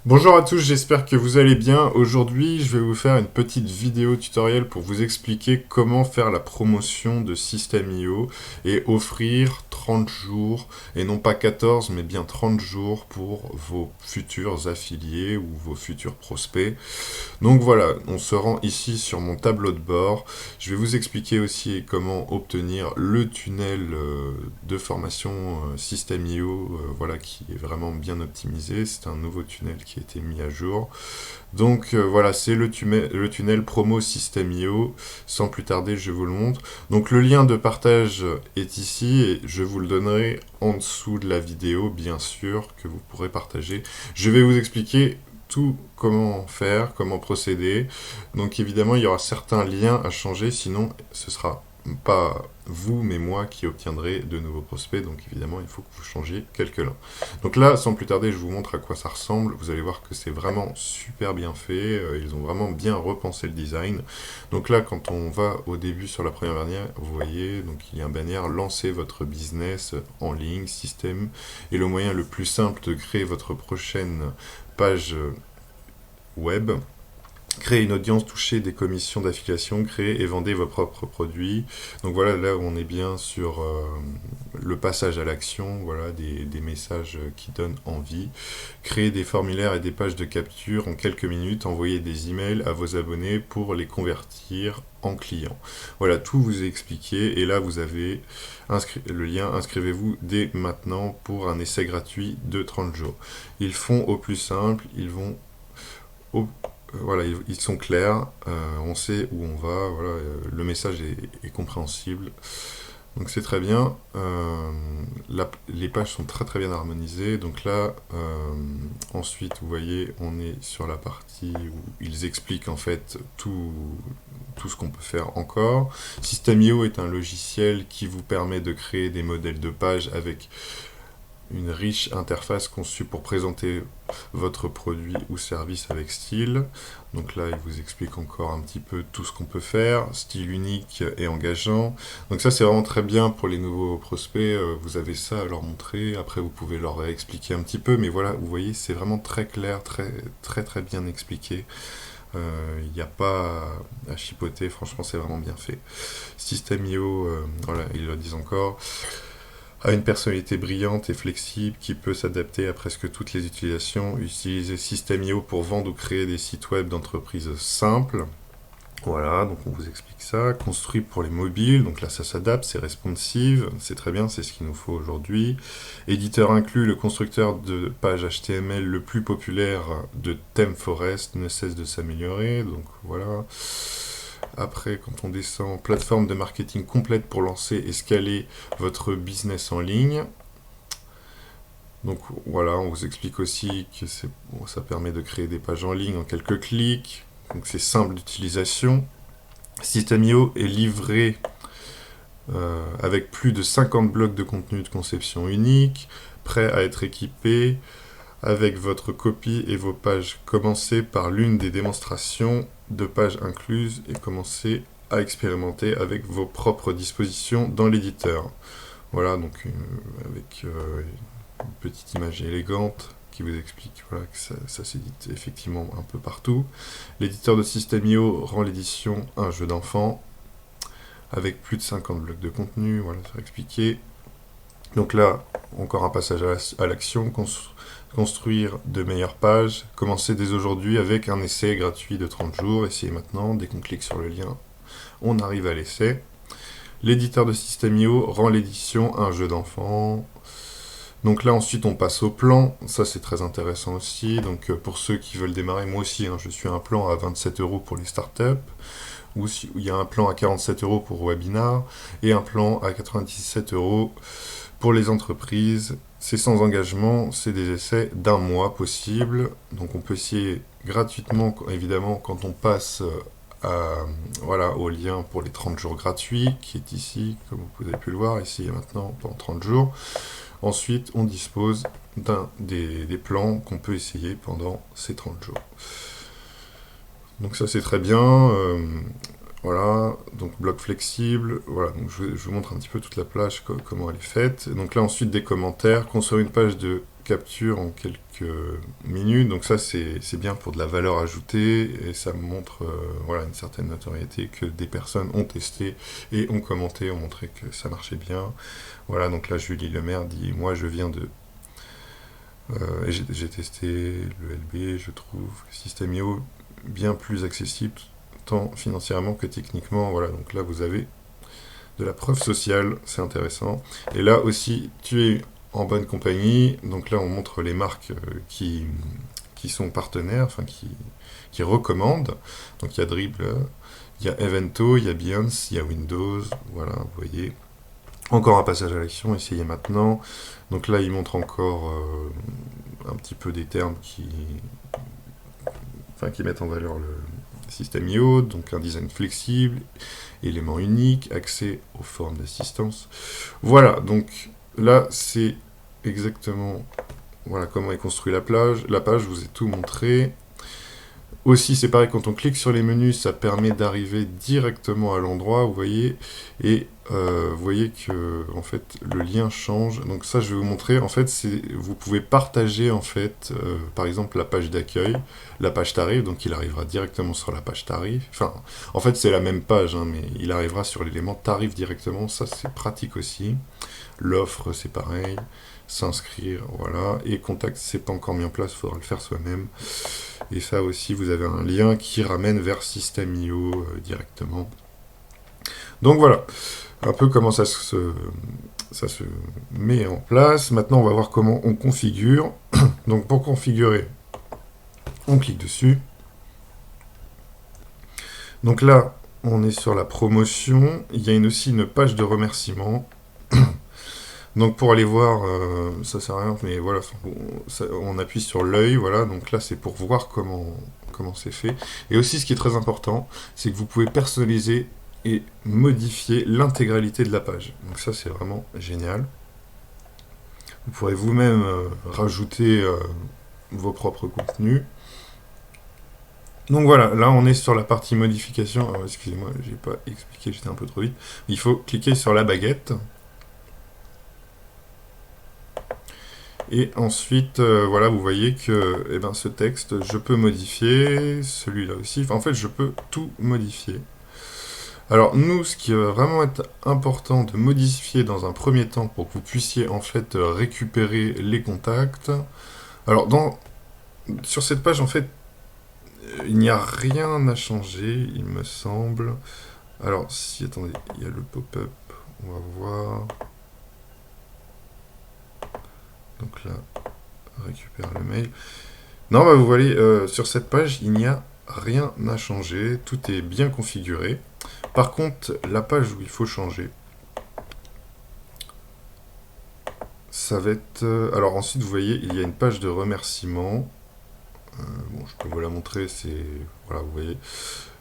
Bonjour à tous, j'espère que vous allez bien. Aujourd'hui, je vais vous faire une petite vidéo tutoriel pour vous expliquer comment faire la promotion de System.io et offrir 30 jours, et non pas 14, mais bien 30 jours pour vos futurs affiliés ou vos futurs prospects. Donc voilà, on se rend ici sur mon tableau de bord. Je vais vous expliquer aussi comment obtenir le tunnel de formation System.io, voilà, qui est vraiment bien optimisé. C'est un nouveau tunnel qui a été mis à jour. Donc voilà, c'est le tunnel promo System.io. Sans plus tarder, je vous le montre. Donc le lien de partage est ici et je vous le donnerai en dessous de la vidéo, bien sûr, que vous pourrez partager. Je vais vous expliquer tout comment faire, comment procéder. Donc évidemment, il y aura certains liens à changer, sinon ce sera pas vous, mais moi qui obtiendrai de nouveaux prospects. Donc évidemment, il faut que vous changiez quelques liens. Donc là, sans plus tarder, je vous montre à quoi ça ressemble. Vous allez voir que c'est vraiment super bien fait. Ils ont vraiment bien repensé le design. Donc là, quand on va au début sur la première bannière, vous voyez, donc il y a un bannière Lancez votre business en ligne, système, et le moyen le plus simple de créer votre prochaine page web. Créer une audience, toucher des commissions d'affiliation, créer et vendez vos propres produits. Donc voilà, là on est bien sur le passage à l'action, voilà, des messages qui donnent envie. Créer des formulaires et des pages de capture en quelques minutes, envoyer des emails à vos abonnés pour les convertir en clients. Voilà, tout vous est expliqué et là vous avez le lien, inscrivez-vous dès maintenant pour un essai gratuit de 30 jours. Ils font au plus simple, ils vont au voilà, ils sont clairs, on sait où on va, voilà, le message est compréhensible, donc c'est très bien. Les pages sont très très bien harmonisées, donc là, ensuite, vous voyez, on est sur la partie où ils expliquent en fait tout ce qu'on peut faire encore. System.io est un logiciel qui vous permet de créer des modèles de pages avec une riche interface conçue pour présenter votre produit ou service avec style. Donc là, il vous explique encore un petit peu tout ce qu'on peut faire, style unique et engageant. Donc ça, c'est vraiment très bien pour les nouveaux prospects. Vous avez ça à leur montrer. Après, vous pouvez leur expliquer un petit peu. Mais voilà, vous voyez, c'est vraiment très clair, très très très bien expliqué. Il n'y a pas à chipoter. Franchement, c'est vraiment bien fait. System.io, voilà, ils le disent encore, a une personnalité brillante et flexible qui peut s'adapter à presque toutes les utilisations. Utilisez System.io pour vendre ou créer des sites web d'entreprise simples. Voilà, donc on vous explique ça. Construit pour les mobiles, donc là ça s'adapte, c'est responsive, c'est très bien, c'est ce qu'il nous faut aujourd'hui. Éditeur inclus, le constructeur de pages HTML le plus populaire de ThemeForest ne cesse de s'améliorer, donc voilà. Après, quand on descend, plateforme de marketing complète pour lancer et scaler votre business en ligne. Donc voilà, on vous explique aussi que ça permet de créer des pages en ligne en quelques clics. Donc c'est simple d'utilisation. System.io est livré avec plus de 50 blocs de contenu de conception unique, prêt à être équipé avec votre copie et vos pages. Commencez par l'une des démonstrations de pages incluses et commencez à expérimenter avec vos propres dispositions dans l'éditeur. Voilà, donc avec une petite image élégante qui vous explique voilà, que ça s'édite effectivement un peu partout. L'éditeur de System.io rend l'édition un jeu d'enfant avec plus de 50 blocs de contenu, voilà, ça va expliquer. Donc là, encore un passage à l'action, construire de meilleures pages, commencez dès aujourd'hui avec un essai gratuit de 30 jours, essayez maintenant, dès qu'on clique sur le lien, on arrive à l'essai. L'éditeur de System.io rend l'édition un jeu d'enfant. Donc là ensuite on passe au plan, ça c'est très intéressant aussi, donc pour ceux qui veulent démarrer, moi aussi hein, je suis un plan à 27 € pour les startups, ou il y a un plan à 47 € pour webinar, et un plan à 97 € pour les entreprises. C'est sans engagement, c'est des essais d'un mois possible, donc on peut essayer gratuitement évidemment quand on passe voilà, au lien pour les 30 jours gratuits, qui est ici, comme vous avez pu le voir, ici et maintenant pendant 30 jours. Ensuite, on dispose des plans qu'on peut essayer pendant ces 30 jours. Donc ça c'est très bien. Voilà, donc bloc flexible. Voilà, donc je vous montre un petit peu toute la plage, comment elle est faite. Donc là ensuite des commentaires. Construire une page de capture en quelques minutes. Donc ça, c'est bien pour de la valeur ajoutée et ça montre voilà, une certaine notoriété que des personnes ont testé et ont commenté, ont montré que ça marchait bien. Voilà, donc là, Julie Lemaire dit « Moi, je viens de... j'ai testé le LB, je trouve System.io bien plus accessible, tant financièrement que techniquement. » Voilà, donc là, vous avez de la preuve sociale, c'est intéressant. Et là aussi, tu es en bonne compagnie. Donc là, on montre les marques qui sont partenaires, enfin qui recommandent. Donc il y a Dribbble, il y a Evento, il y a Behance, il y a Windows. Voilà, vous voyez. Encore un passage à l'action, essayez maintenant. Donc là, il montre encore un petit peu des termes qui mettent en valeur le System.io, donc un design flexible, élément unique, accès aux formes d'assistance. Voilà, donc là, c'est exactement voilà, comment est construite la page, je vous ai tout montré. Aussi, c'est pareil, quand on clique sur les menus, ça permet d'arriver directement à l'endroit, vous voyez, et vous voyez que en fait, le lien change. Donc ça, je vais vous montrer. En fait, vous pouvez partager, en fait, par exemple, la page d'accueil, la page tarif, donc il arrivera directement sur la page tarif. Enfin, en fait, c'est la même page, hein, mais il arrivera sur l'élément tarif directement. Ça, c'est pratique aussi. L'offre, c'est pareil. S'inscrire, voilà. Et contact, c'est pas encore mis en place, il faudra le faire soi-même. Et ça aussi, vous avez un lien qui ramène vers System.io directement. Donc voilà, un peu comment ça se met en place. Maintenant, on va voir comment on configure. Donc pour configurer, on clique dessus. Donc là, on est sur la promotion. Il y a aussi une page de remerciement. Donc pour aller voir, ça sert à rien, mais voilà, on appuie sur l'œil, voilà, donc là c'est pour voir comment c'est fait. Et aussi ce qui est très important, c'est que vous pouvez personnaliser et modifier l'intégralité de la page. Donc ça c'est vraiment génial. Vous pourrez vous-même rajouter vos propres contenus. Donc voilà, là on est sur la partie modification. Alors excusez-moi, j'ai pas expliqué, j'étais un peu trop vite. Il faut cliquer sur la baguette. Et ensuite, voilà, vous voyez que eh ben, ce texte, je peux modifier, celui-là aussi. Enfin, en fait, je peux tout modifier. Alors, nous, ce qui va vraiment être important de modifier dans un premier temps pour que vous puissiez, en fait, récupérer les contacts. Alors, sur cette page, en fait, il n'y a rien à changer, il me semble. Alors, si, attendez, il y a le pop-up, on va voir... Donc là, récupère le mail. Non, bah vous voyez, sur cette page, il n'y a rien à changer. Tout est bien configuré. Par contre, la page où il faut changer, ça va être... alors ensuite, vous voyez, il y a une page de remerciement. Bon, je peux vous la montrer, c'est... Voilà, vous voyez.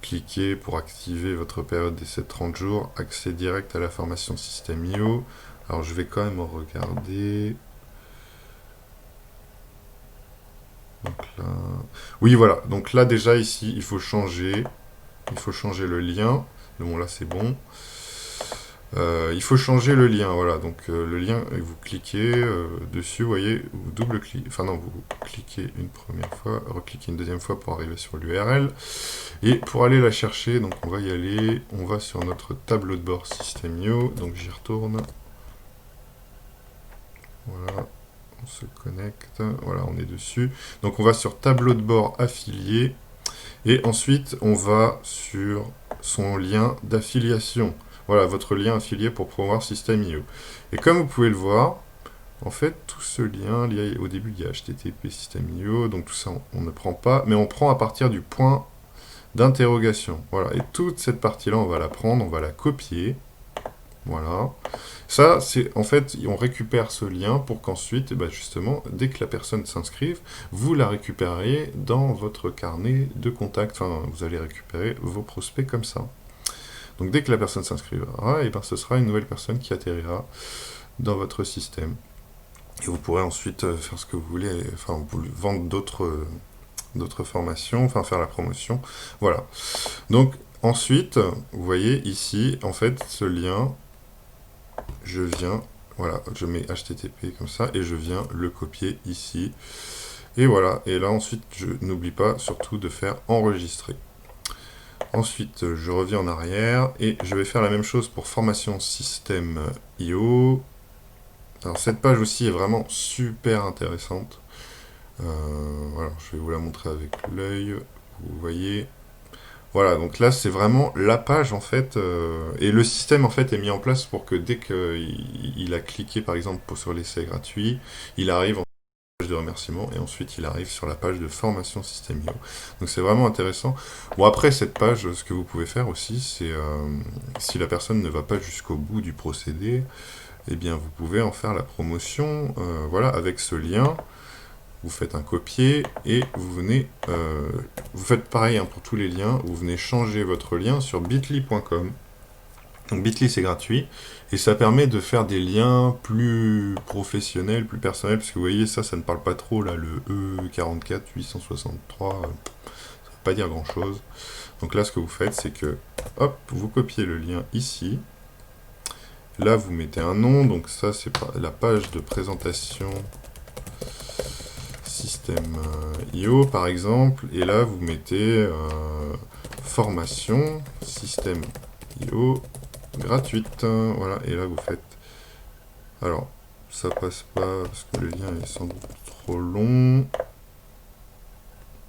Cliquez pour activer votre période d'essai de 30 jours. Accès direct à la formation System.io. Alors, je vais quand même regarder... Donc là... Oui, voilà. Donc là, déjà, ici, il faut changer le lien. Bon, là, c'est bon. Il faut changer le lien, voilà. Donc, le lien, vous cliquez dessus, vous voyez, vous double-cliquez. Enfin, non, vous cliquez une première fois, recliquez une deuxième fois pour arriver sur l'URL. Et pour aller la chercher, donc, on va y aller. On va sur notre tableau de bord System.io. Donc, j'y retourne. Voilà. On se connecte, voilà, on est dessus. Donc on va sur tableau de bord affilié, et ensuite on va sur son lien d'affiliation. Voilà, votre lien affilié pour promouvoir System.io. Et comme vous pouvez le voir, en fait, tout ce lien, au début il y a HTTP System.io, donc tout ça on ne prend pas, mais on prend à partir du point d'interrogation. Voilà, et toute cette partie-là, on va la prendre, on va la copier. Voilà. Ça, c'est en fait, on récupère ce lien pour qu'ensuite, bah, justement, dès que la personne s'inscrive, vous la récupérez dans votre carnet de contacts. Enfin, vous allez récupérer vos prospects comme ça. Donc, dès que la personne s'inscrira, et ben, ce sera une nouvelle personne qui atterrira dans votre système. Et vous pourrez ensuite faire ce que vous voulez, enfin, vous vendre d'autres formations, enfin, faire la promotion. Voilà. Donc, ensuite, vous voyez ici, en fait, ce lien... Je viens Voilà, je mets HTTP comme ça, et je viens le copier ici. Et voilà, et là ensuite, je n'oublie pas surtout de faire enregistrer. Ensuite, je reviens en arrière, et je vais faire la même chose pour formation système IO. Alors cette page aussi est vraiment super intéressante. Voilà, je vais vous la montrer avec l'œil, vous voyez. Voilà, donc là c'est vraiment la page en fait, et le système en fait est mis en place pour que dès qu'il a cliqué par exemple sur l'essai gratuit, il arrive en page de remerciement et ensuite il arrive sur la page de formation système IO. Donc c'est vraiment intéressant. Bon après cette page, ce que vous pouvez faire aussi, c'est si la personne ne va pas jusqu'au bout du procédé, eh bien vous pouvez en faire la promotion, voilà, avec ce lien. Vous faites un copier et vous venez, vous faites pareil hein, pour tous les liens, vous venez changer votre lien sur bitly.com. Donc Bitly c'est gratuit et ça permet de faire des liens plus professionnels, plus personnels, parce que vous voyez ça ne parle pas trop là, le E44 863, ça ne veut pas dire grand chose. Donc là ce que vous faites c'est que, hop, vous copiez le lien ici, là vous mettez un nom, donc ça c'est la page de présentation système IO par exemple, et là vous mettez formation système IO gratuite, voilà, et là vous faites, alors ça passe pas parce que le lien est sans doute trop long,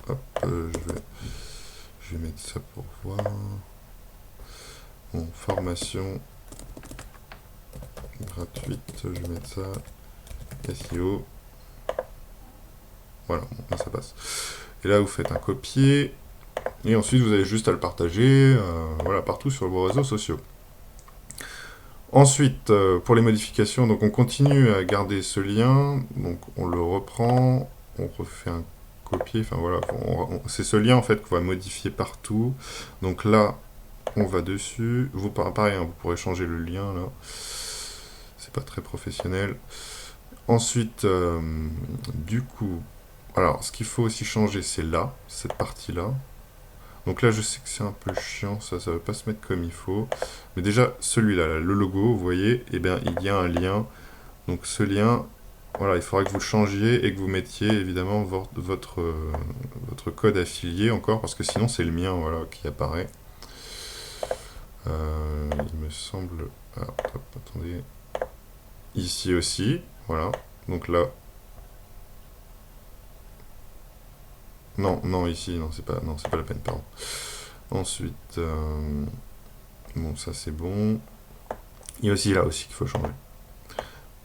hop, je vais mettre ça pour voir, bon, formation gratuite, je vais mettre ça, SEO, voilà, bon, là ça passe. Et là vous faites un copier, et ensuite vous avez juste à le partager, voilà, partout sur vos réseaux sociaux. Ensuite, pour les modifications, donc on continue à garder ce lien, donc on le reprend, on refait un copier, enfin voilà, c'est ce lien en fait qu'on va modifier partout. Donc là, on va dessus, vous pareil, hein, vous pourrez changer le lien là, c'est pas très professionnel. Ensuite, du coup, alors ce qu'il faut aussi changer, c'est là, cette partie-là. Donc là, je sais que c'est un peu chiant, ça ne va pas se mettre comme il faut. Mais déjà, celui-là, là, le logo, vous voyez, eh bien, il y a un lien. Donc ce lien, voilà, il faudra que vous le changiez et que vous mettiez évidemment votre code affilié encore, parce que sinon c'est le mien, voilà, qui apparaît. Il me semble... Alors, hop, attendez. Ici aussi, voilà. Donc là... Non, non, ici, non, c'est pas la peine, pardon. Ensuite... Bon, ça c'est bon. Il y a aussi là aussi qu'il faut changer.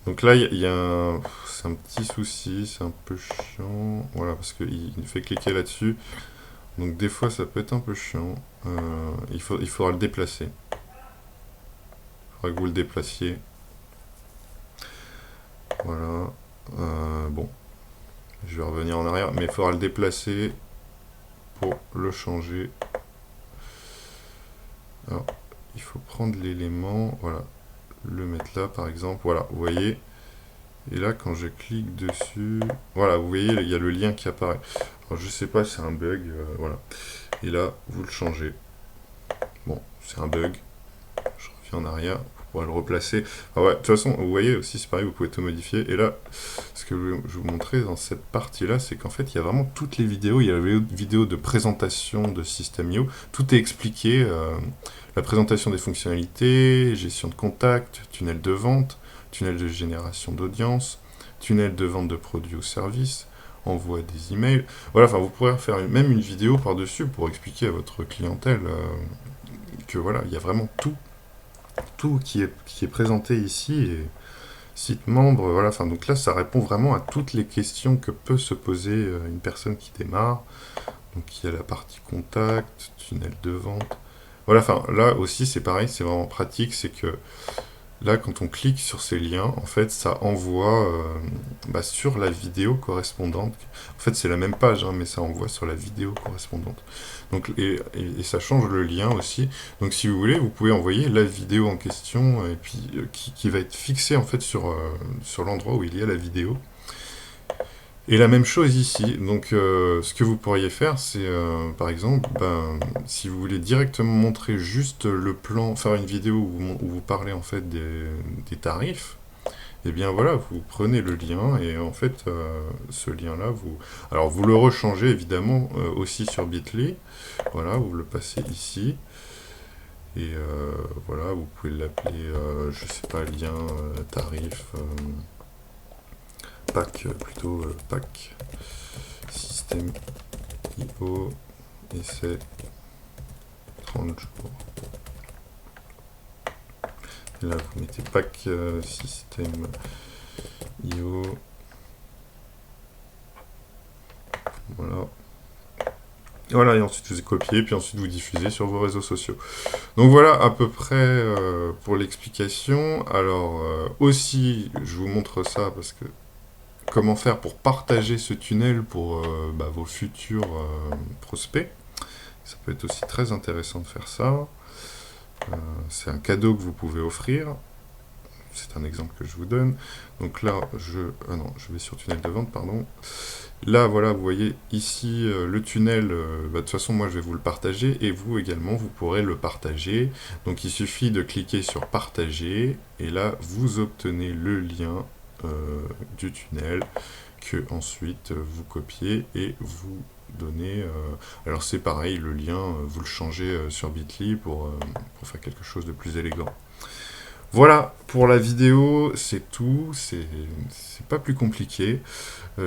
Donc là, il y a c'est un petit souci, c'est un peu chiant. Voilà, parce qu'il fait cliquer là-dessus. Donc des fois, ça peut être un peu chiant. Il faudra le déplacer. Il faudra que vous le déplaciez. Voilà. Bon, je vais revenir en arrière, mais il faudra le déplacer pour le changer. Alors, il faut prendre l'élément, voilà, le mettre là par exemple, voilà, vous voyez, et là quand je clique dessus, voilà, vous voyez, il y a le lien qui apparaît. Alors je sais pas, c'est un bug, voilà, et là vous le changez. Bon, c'est un bug, je reviens en arrière, vous pourrez le replacer. Ah ouais, de toute façon, vous voyez aussi, c'est pareil, vous pouvez tout modifier, et là, ce que je vais vous montrer dans cette partie-là, c'est qu'en fait, il y a vraiment toutes les vidéos, il y a la vidéo de présentation de System.io, tout est expliqué, la présentation des fonctionnalités, gestion de contact, tunnel de vente, tunnel de génération d'audience, tunnel de vente de produits ou services, envoi des emails. Voilà, enfin, vous pourrez faire même une vidéo par-dessus pour expliquer à votre clientèle que voilà, il y a vraiment tout qui est présenté ici, et site membre, voilà, enfin, donc là, ça répond vraiment à toutes les questions que peut se poser une personne qui démarre. Donc, il y a la partie contact, tunnel de vente. Voilà, enfin, là aussi, c'est pareil, c'est vraiment pratique, c'est que là, quand on clique sur ces liens, en fait, ça envoie sur la vidéo correspondante. En fait, c'est la même page, hein, mais ça envoie sur la vidéo correspondante. Donc, et ça change le lien aussi. Donc, si vous voulez, vous pouvez envoyer la vidéo en question, et puis qui va être fixée en fait sur l'endroit où il y a la vidéo. Et la même chose ici, donc ce que vous pourriez faire, c'est par exemple, si vous voulez directement montrer juste le plan, faire une vidéo où vous parlez en fait des tarifs, et bien voilà, vous prenez le lien et en fait, ce lien-là, alors vous le rechangez évidemment aussi sur Bitly. Voilà, vous le passez ici. Et voilà, vous pouvez l'appeler, je sais pas, lien, tarif, pack, plutôt pack, système IO, essai 30 jours. Et là, vous mettez pack, système IO. Voilà. Voilà, et ensuite vous copiez, puis ensuite vous diffusez sur vos réseaux sociaux. Donc voilà à peu près pour l'explication. Alors aussi, je vous montre ça parce que comment faire pour partager ce tunnel pour vos futurs prospects. Ça peut être aussi très intéressant de faire ça. C'est un cadeau que vous pouvez offrir. C'est un exemple que je vous donne. Donc là, je vais sur tunnel de vente, pardon. Là, voilà, vous voyez ici le tunnel. De toute façon, moi, je vais vous le partager et vous également, vous pourrez le partager. Donc, il suffit de cliquer sur partager et là, vous obtenez le lien du tunnel que ensuite vous copiez et vous donnez. Alors, c'est pareil, le lien, vous le changez sur Bitly pour faire quelque chose de plus élégant. Voilà, pour la vidéo, c'est tout, c'est pas plus compliqué.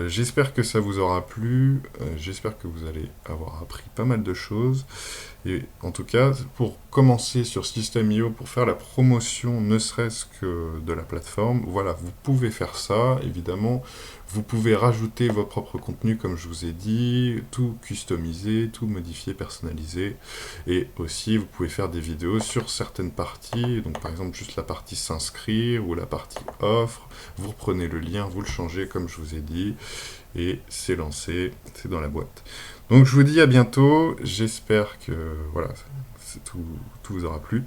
J'espère que ça vous aura plu, j'espère que vous allez avoir appris pas mal de choses. Et en tout cas, pour commencer sur System.io, pour faire la promotion ne serait-ce que de la plateforme, voilà, vous pouvez faire ça, évidemment. Vous pouvez rajouter vos propres contenus, comme je vous ai dit, tout customiser, tout modifier, personnaliser. Et aussi, vous pouvez faire des vidéos sur certaines parties, donc par exemple juste la partie s'inscrire ou la partie offre. Vous reprenez le lien, vous le changez comme je vous ai dit, et c'est lancé, c'est dans la boîte. Donc je vous dis à bientôt, j'espère que voilà, tout vous aura plu.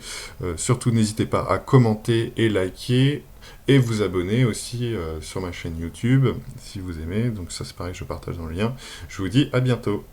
Surtout n'hésitez pas à commenter et liker, et vous abonner aussi sur ma chaîne YouTube, si vous aimez. Donc ça c'est pareil, je partage dans le lien. Je vous dis à bientôt.